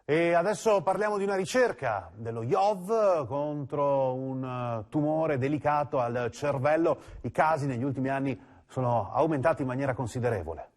E adesso parliamo di una ricerca dello IOV contro un tumore delicato al cervello. I casi negli ultimi anni sono aumentati in maniera considerevole.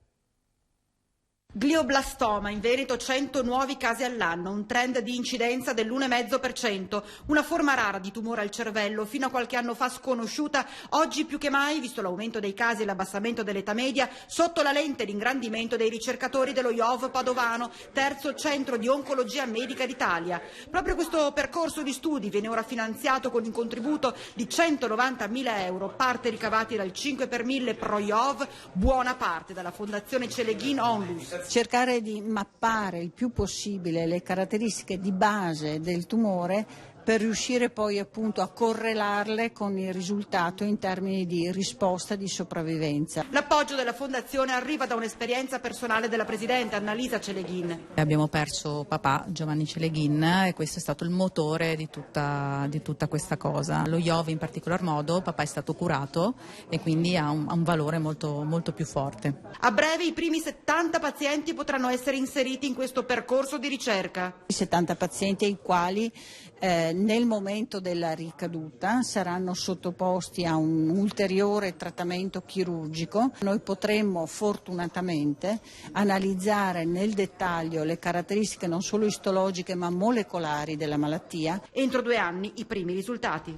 Glioblastoma, in Veneto 100 nuovi casi all'anno, un trend di incidenza dell'1,5%, una forma rara di tumore al cervello, fino a qualche anno fa sconosciuta, oggi più che mai, visto l'aumento dei casi e l'abbassamento dell'età media, sotto la lente l'ingrandimento dei ricercatori dello IOV Padovano, terzo centro di oncologia medica d'Italia. Proprio questo percorso di studi viene ora finanziato con un contributo di 190.000 euro, parte ricavati dal 5 per 1000 Pro IOV, buona parte dalla Fondazione Celeghin Onlus. Cercare di mappare il più possibile le caratteristiche di base del tumore per riuscire poi appunto a correlarle con il risultato in termini di risposta di sopravvivenza. L'appoggio della Fondazione arriva da un'esperienza personale della Presidente Annalisa Celeghin. Abbiamo perso papà Giovanni Celeghin e questo è stato il motore di tutta questa cosa. Lo IOV in particolar modo, papà è stato curato e quindi ha un valore molto, molto più forte. A breve i primi 70 pazienti potranno essere inseriti in questo percorso di ricerca. 70 pazienti ai quali nel momento della ricaduta saranno sottoposti a un ulteriore trattamento chirurgico. Noi potremmo fortunatamente analizzare nel dettaglio le caratteristiche non solo istologiche ma molecolari della malattia. Entro 2 anni i primi risultati.